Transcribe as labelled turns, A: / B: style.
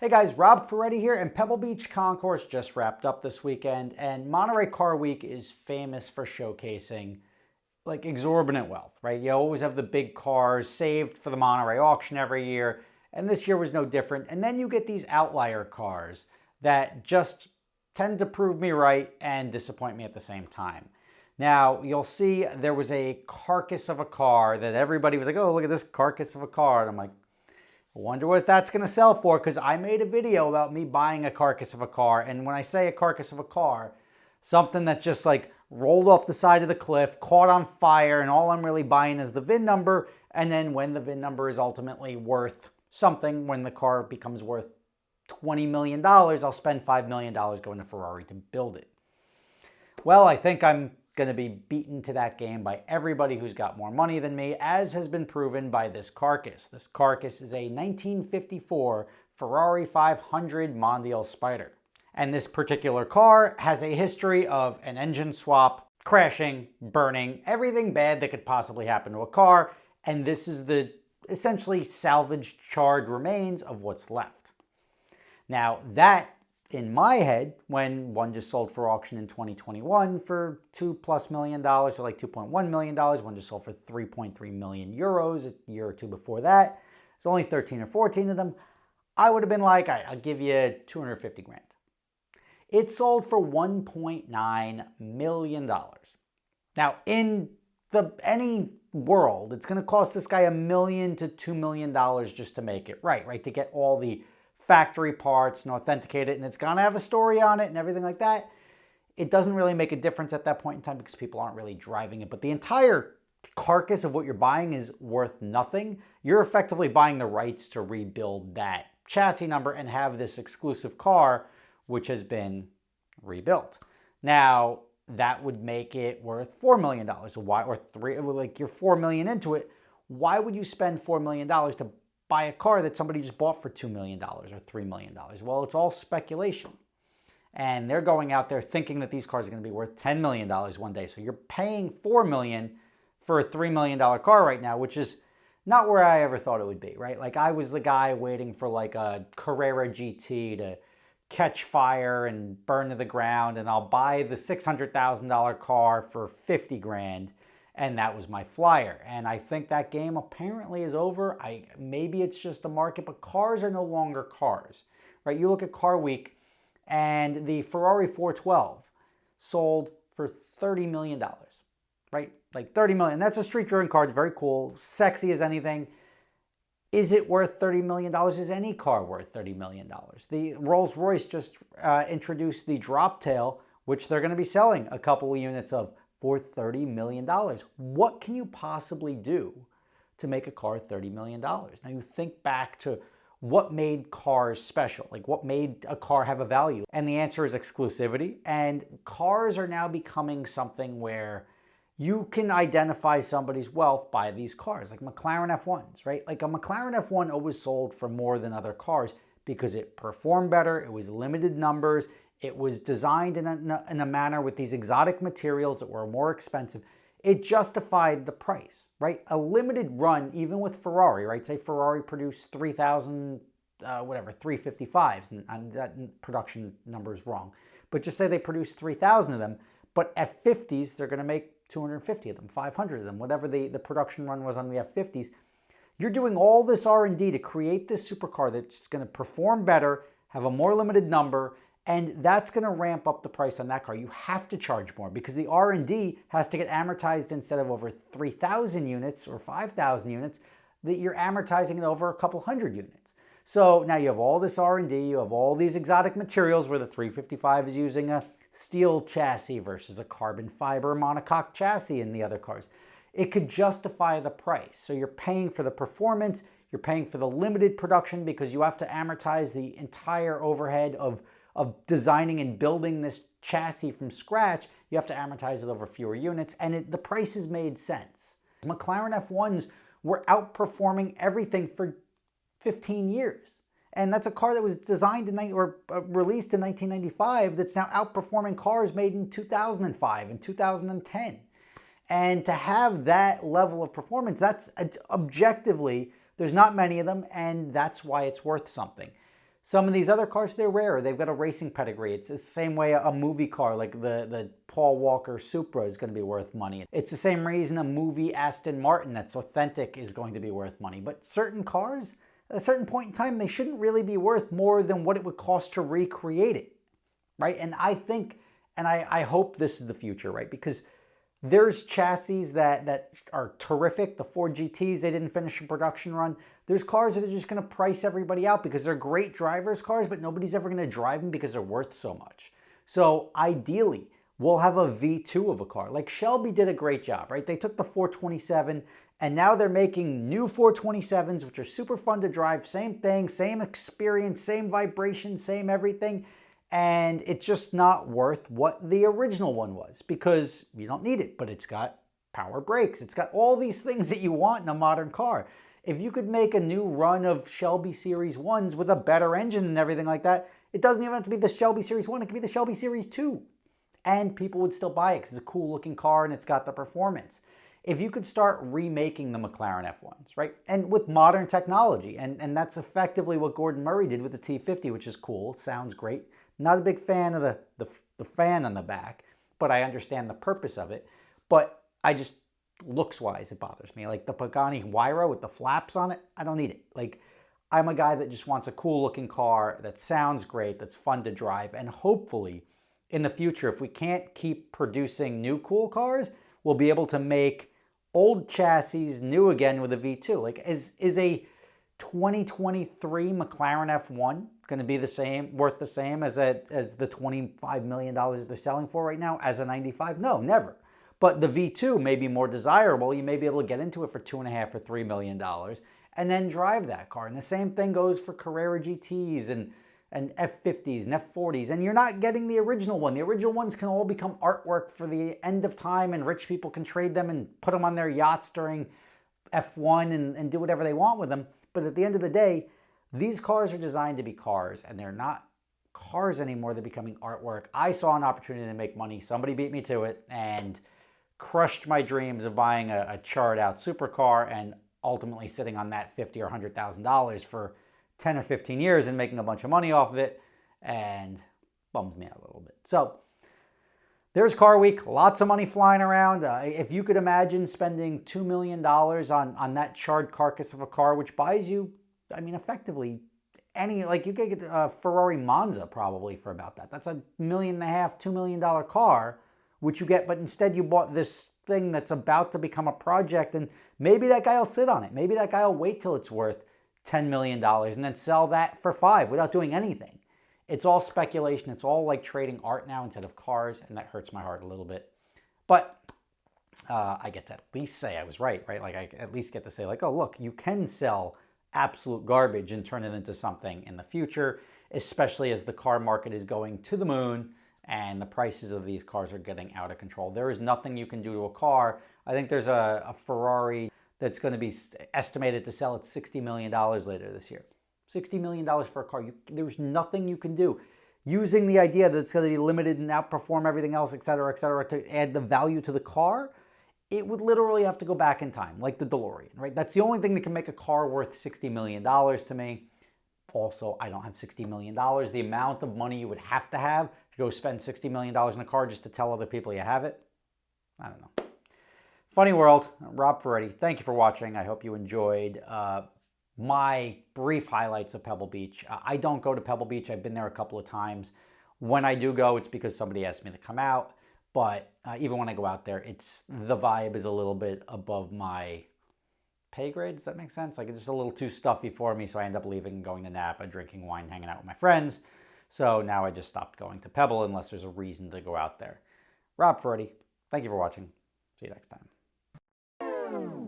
A: Hey guys, Rob Ferretti here, and Pebble Beach Concourse just wrapped up this weekend, and Monterey Car Week is famous for showcasing like exorbitant wealth, right? You always have the big cars saved for the Monterey auction every year, and this year was no different. And then you get these outlier cars that just tend to prove me right and disappoint me at the same time. Now, you'll see there was a carcass of a car that everybody was like, oh, look at this carcass of a car. And I'm like, I wonder what that's going to sell for, because I made a video about me buying a carcass of a car. And when I say a carcass of a car, something that just like rolled off the side of the cliff, caught on fire, and all I'm really buying is the VIN number. And then when the VIN number is ultimately worth something, when the car becomes worth $20 million, I'll spend $5 million going to Ferrari to build it. Well, I think I'm going to be beaten to that game by everybody who's got more money than me, as has been proven by this carcass. This carcass is a 1954 Ferrari 500 Mondial Spider. And this particular car has a history of an engine swap, crashing, burning, everything bad that could possibly happen to a car. And this is the essentially salvaged, charred remains of what's left. Now that, in my head, when one just sold for auction in 2021 for $2+ million, or like $2.1 million, one just sold for 3.3 million euros a year or two before that. There's only 13 or 14 of them. I would have been like, I'll give you 250 grand. It sold for $1.9 million. Now, in any world, it's going to cost this guy $1 million to $2 million just to make it right? To get all the factory parts and authenticate it, and it's gonna have a story on it and everything like that. It doesn't really make a difference at that point in time because people aren't really driving it. But the entire carcass of what you're buying is worth nothing. You're effectively buying the rights to rebuild that chassis number and have this exclusive car which has been rebuilt. Now, that would make it worth $4 million. So why, or three, like you're $4 million into it. Why would you spend $4 million to buy a car that somebody just bought for $2 million or $3 million? Well, it's all speculation. And they're going out there thinking that these cars are going to be worth $10 million one day. So you're paying $4 million for a $3 million car right now, which is not where I ever thought it would be, right? Like I was the guy waiting for like a Carrera GT to catch fire and burn to the ground, and I'll buy the $600,000 car for 50 grand. And that was my flyer. And I think that game apparently is over. Maybe it's just a market, but cars are no longer cars, right? You look at Car Week, and the Ferrari 412 sold for $30 million, right? Like $30 million. That's a street-driven car. It's very cool, sexy as anything. Is it worth $30 million? Is any car worth $30 million? The Rolls-Royce just introduced the drop tail, which they're going to be selling a couple of units of, for $30 million. What can you possibly do to make a car $30 million? Now you think back to what made cars special, like what made a car have a value. And the answer is exclusivity. And cars are now becoming something where you can identify somebody's wealth by these cars, like McLaren F1s, right? Like a McLaren F1 always sold for more than other cars because it performed better, it was limited numbers, it was designed in a manner with these exotic materials that were more expensive. It justified the price, right? A limited run, even with Ferrari, right? Say Ferrari produced 3,000, 355s, and that production number is wrong. But just say they produced 3,000 of them, but F50s, they're going to make 250 of them, 500 of them, whatever the production run was on the F50s. You're doing all this R&D to create this supercar that's going to perform better, have a more limited number, and that's going to ramp up the price on that car. You have to charge more because the R&D has to get amortized instead of over 3,000 units or 5,000 units, that you're amortizing it over a couple hundred units. So now you have all this R&D, you have all these exotic materials where the 355 is using a steel chassis versus a carbon fiber monocoque chassis in the other cars. It could justify the price. So you're paying for the performance, you're paying for the limited production because you have to amortize the entire overhead of designing and building this chassis from scratch. You have to amortize it over fewer units, and the prices made sense. McLaren F1s were outperforming everything for 15 years. And that's a car that was designed released in 1995 that's now outperforming cars made in 2005 and 2010. And to have that level of performance, that's objectively, there's not many of them, and that's why it's worth something. Some of these other cars, they're rare. They've got a racing pedigree. It's the same way a movie car like the Paul Walker Supra is going to be worth money. It's the same reason a movie Aston Martin that's authentic is going to be worth money. But certain cars, at a certain point in time, they shouldn't really be worth more than what it would cost to recreate it, right? And I think, and I hope this is the future, right? Because there's chassis that are terrific. The Ford GTs, they didn't finish a production run. There's cars that are just going to price everybody out because they're great drivers' cars, but nobody's ever going to drive them because they're worth so much. So ideally, we'll have a V2 of a car. Like Shelby did a great job, right? They took the 427 and now they're making new 427s, which are super fun to drive. Same thing, same experience, same vibration, same everything. And it's just not worth what the original one was because you don't need it, but it's got power brakes. It's got all these things that you want in a modern car. If you could make a new run of Shelby Series 1s with a better engine and everything like that, it doesn't even have to be the Shelby Series 1, it could be the Shelby Series 2. And people would still buy it because it's a cool looking car and it's got the performance. If you could start remaking the McLaren F1s, right? And with modern technology, and that's effectively what Gordon Murray did with the T50, which is cool. It sounds great. Not a big fan of the fan on the back, but I understand the purpose of it. But I just, looks-wise, it bothers me. Like the Pagani Huayra with the flaps on it, I don't need it. Like, I'm a guy that just wants a cool-looking car that sounds great, that's fun to drive, and hopefully, in the future, if we can't keep producing new cool cars, we'll be able to make old chassis new again with a V2. Like, is a 2023 McLaren F1 going to be the same, worth the same as the $25 million that they're selling for right now as a 95? No, never. But the V2 may be more desirable. You may be able to get into it for $2.5 or $3 million and then drive that car. And the same thing goes for Carrera GTs and F50s and F40s. And you're not getting the original one. The original ones can all become artwork for the end of time, and rich people can trade them and put them on their yachts during F1 and do whatever they want with them. But at the end of the day, these cars are designed to be cars, and they're not cars anymore. They're becoming artwork. I saw an opportunity to make money. Somebody beat me to it and crushed my dreams of buying a charred-out supercar and ultimately sitting on that $50,000 or $100,000 for 10 or 15 years and making a bunch of money off of it, and bums me out a little bit. So there's Car Week, lots of money flying around. If you could imagine spending $2 million on that charred carcass of a car, which buys you, I mean, effectively, you could get a Ferrari Monza probably for about that. That's $1.5 million, $2 million car, which you get, but instead you bought this thing that's about to become a project, and maybe that guy will sit on it. Maybe that guy will wait till it's worth $10 million and then sell that for $5 million without doing anything. It's all speculation. It's all like trading art now instead of cars, and that hurts my heart a little bit. But I get to at least say I was right? Like I at least get to say like, oh, look, you can sell absolute garbage and turn it into something in the future, especially as the car market is going to the moon and the prices of these cars are getting out of control. There is nothing you can do to a car. I think there's a Ferrari that's going to be estimated to sell at $60 million later this year. $60 million for a car. There's nothing you can do. Using the idea that it's going to be limited and outperform everything else, et cetera, to add the value to the car, it would literally have to go back in time, like the DeLorean, right? That's the only thing that can make a car worth $60 million to me. Also, I don't have $60 million. The amount of money you would have to go spend $60 million in a car just to tell other people you have it, I don't know. Funny world. Rob Ferretti, thank you for watching. I hope you enjoyed my brief highlights of Pebble Beach. I don't go to Pebble Beach. I've been there a couple of times. When I do go, it's because somebody asked me to come out. But even when I go out there, the vibe is a little bit above my pay grade. Does that make sense? Like, it's just a little too stuffy for me, so I end up leaving and going to Napa, drinking wine, hanging out with my friends. So now I just stopped going to Pebble unless there's a reason to go out there. Rob Ferretti, thank you for watching. See you next time.